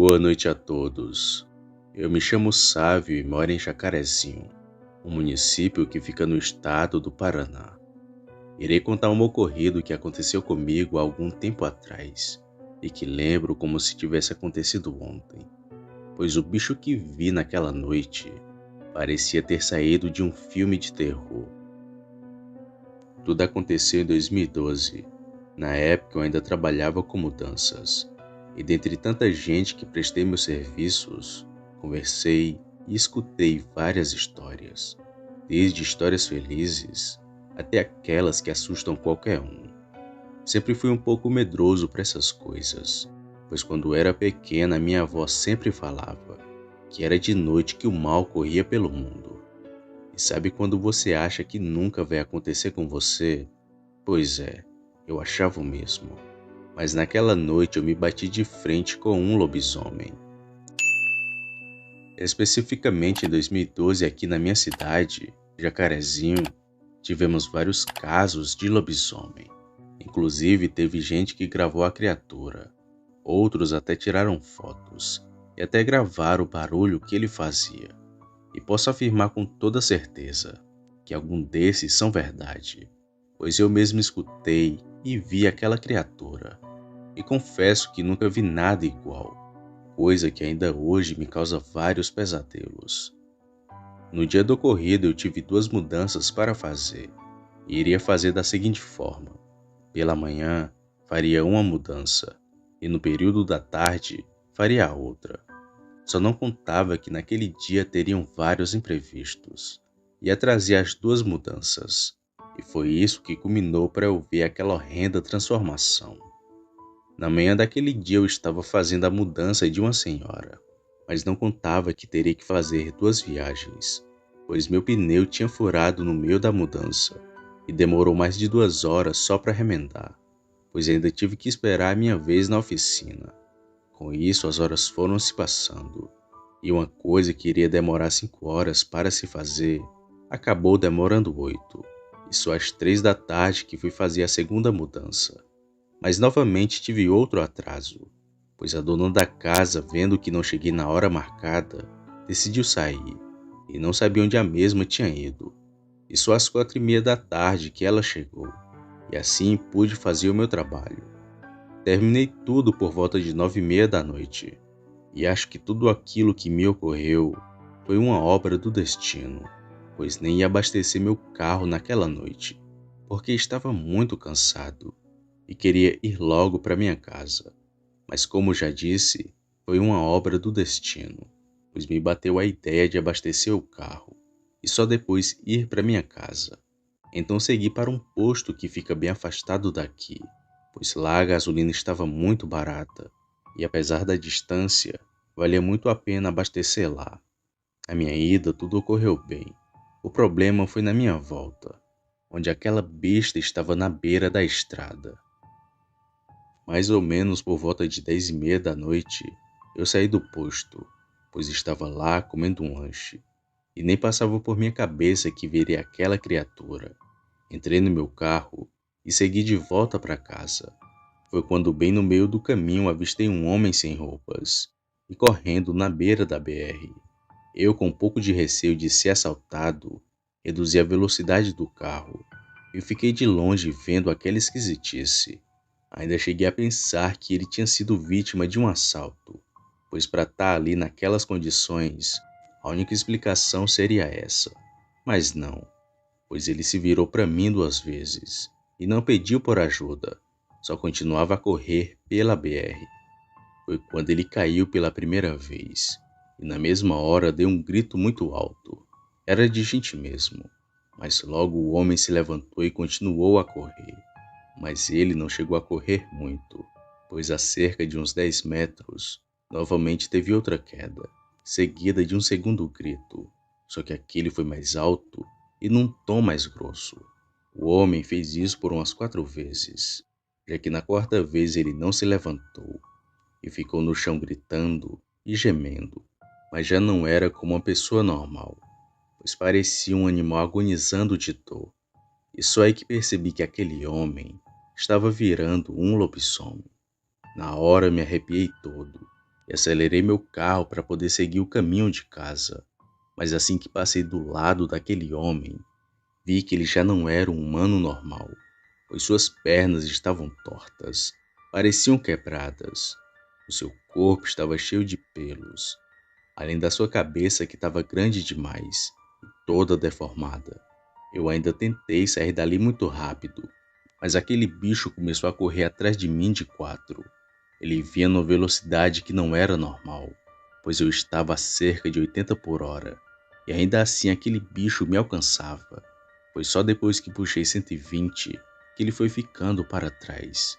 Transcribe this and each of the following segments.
Boa noite a todos. Eu me chamo Sávio e moro em Jacarezinho, um município que fica no estado do Paraná. Irei contar um ocorrido que aconteceu comigo há algum tempo atrás e que lembro como se tivesse acontecido ontem, pois o bicho que vi naquela noite parecia ter saído de um filme de terror. Tudo aconteceu em 2012. Na época eu ainda trabalhava com mudanças, e dentre tanta gente que prestei meus serviços, conversei e escutei várias histórias, desde histórias felizes até aquelas que assustam qualquer um. Sempre fui um pouco medroso para essas coisas, pois quando era pequena minha avó sempre falava que era de noite que o mal corria pelo mundo. E sabe quando você acha que nunca vai acontecer com você? Pois é, eu achava o mesmo. Mas naquela noite eu me bati de frente com um lobisomem. Especificamente em 2012, aqui na minha cidade, Jacarezinho, tivemos vários casos de lobisomem. Inclusive, teve gente que gravou a criatura. Outros até tiraram fotos e até gravaram o barulho que ele fazia. E posso afirmar com toda certeza que algum desses são verdade, pois eu mesmo escutei e vi aquela criatura. E confesso que nunca vi nada igual, coisa que ainda hoje me causa vários pesadelos. No dia do ocorrido eu tive duas mudanças para fazer, e iria fazer da seguinte forma: pela manhã faria uma mudança, e no período da tarde faria a outra. Só não contava que naquele dia teriam vários imprevistos. Ia trazer as duas mudanças, e foi isso que culminou para eu ver aquela horrenda transformação. Na manhã daquele dia eu estava fazendo a mudança de uma senhora, mas não contava que teria que fazer duas viagens, pois meu pneu tinha furado no meio da mudança e demorou mais de 2 horas só para remendar, pois ainda tive que esperar a minha vez na oficina. Com isso, as horas foram se passando, e uma coisa que iria demorar 5 horas para se fazer, acabou demorando 8, e só às 3 da tarde que fui fazer a segunda mudança. Mas novamente tive outro atraso, pois a dona da casa, vendo que não cheguei na hora marcada, decidiu sair, e não sabia onde a mesma tinha ido. E só às 4h30 da tarde que ela chegou, e assim pude fazer o meu trabalho. Terminei tudo por volta de 9h30 da noite, e acho que tudo aquilo que me ocorreu foi uma obra do destino, pois nem ia abastecer meu carro naquela noite, porque estava muito cansado e queria ir logo para minha casa. Mas como já disse, foi uma obra do destino, pois me bateu a ideia de abastecer o carro e só depois ir para minha casa. Então segui para um posto que fica bem afastado daqui, pois lá a gasolina estava muito barata e apesar da distância, valia muito a pena abastecer lá. A minha ida tudo ocorreu bem. O problema foi na minha volta, onde aquela besta estava na beira da estrada. Mais ou menos por volta de 10h30 da noite, eu saí do posto, pois estava lá comendo um lanche, e nem passava por minha cabeça que veria aquela criatura. Entrei no meu carro e segui de volta para casa. Foi quando bem no meio do caminho avistei um homem sem roupas e correndo na beira da BR. Eu, com um pouco de receio de ser assaltado, reduzi a velocidade do carro e fiquei de longe vendo aquela esquisitice. Ainda cheguei a pensar que ele tinha sido vítima de um assalto, pois para estar ali naquelas condições, a única explicação seria essa. Mas não, pois ele se virou para mim 2 vezes e não pediu por ajuda, só continuava a correr pela BR. Foi quando ele caiu pela primeira vez, e na mesma hora deu um grito muito alto. Era de gente mesmo, mas logo o homem se levantou e continuou a correr. Mas ele não chegou a correr muito, pois a cerca de uns 10 metros, novamente teve outra queda, seguida de um segundo grito, só que aquele foi mais alto e num tom mais grosso. O homem fez isso por umas 4 vezes, já que na quarta vez ele não se levantou e ficou no chão gritando e gemendo, mas já não era como uma pessoa normal, pois parecia um animal agonizando de dor. E só aí que percebi que aquele homem estava virando um lobisomem. Na hora me arrepiei todo, e acelerei meu carro para poder seguir o caminho de casa. Mas assim que passei do lado daquele homem, vi que ele já não era um humano normal, pois suas pernas estavam tortas, pareciam quebradas. O seu corpo estava cheio de pelos, além da sua cabeça que estava grande demais e toda deformada. Eu ainda tentei sair dali muito rápido, mas aquele bicho começou a correr atrás de mim de quatro. Ele vinha numa velocidade que não era normal, pois eu estava a cerca de 80 por hora, e ainda assim aquele bicho me alcançava. Foi só depois que puxei 120 que ele foi ficando para trás.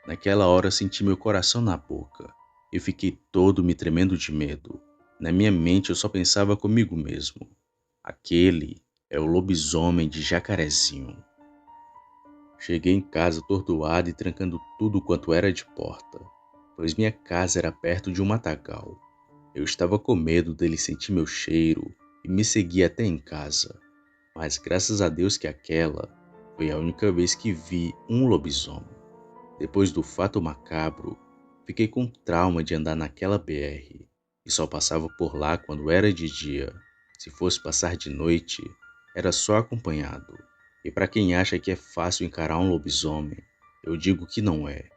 Naquela hora senti meu coração na boca. Eu fiquei todo me tremendo de medo. Na minha mente eu só pensava comigo mesmo. Aquele é o lobisomem de Jacarezinho. Cheguei em casa atordoado e trancando tudo quanto era de porta, pois minha casa era perto de um matagal. Eu estava com medo dele sentir meu cheiro e me seguir até em casa, mas graças a Deus que aquela foi a única vez que vi um lobisomem. Depois do fato macabro, fiquei com trauma de andar naquela BR e só passava por lá quando era de dia. Se fosse passar de noite, era só acompanhado. E para quem acha que é fácil encarar um lobisomem, eu digo que não é,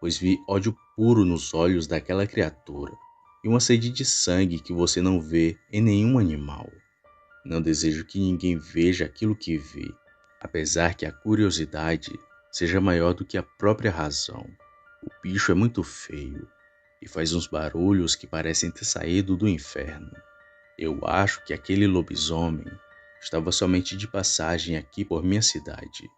pois vi ódio puro nos olhos daquela criatura e uma sede de sangue que você não vê em nenhum animal. Não desejo que ninguém veja aquilo que vi, apesar que a curiosidade seja maior do que a própria razão. O bicho é muito feio e faz uns barulhos que parecem ter saído do inferno. Eu acho que aquele lobisomem estava somente de passagem aqui por minha cidade,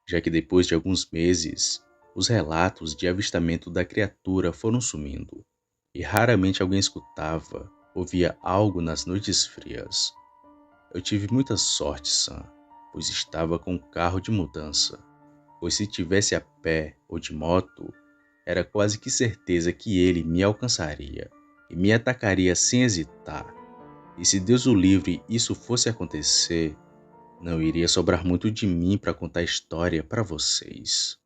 já que depois de alguns meses, os relatos de avistamento da criatura foram sumindo, e raramente alguém escutava ou via algo nas noites frias. Eu tive muita sorte, Sam, pois estava com um carro de mudança, pois se tivesse a pé ou de moto, era quase que certeza que ele me alcançaria e me atacaria sem hesitar. E se Deus o livre isso fosse acontecer, não iria sobrar muito de mim para contar a história para vocês.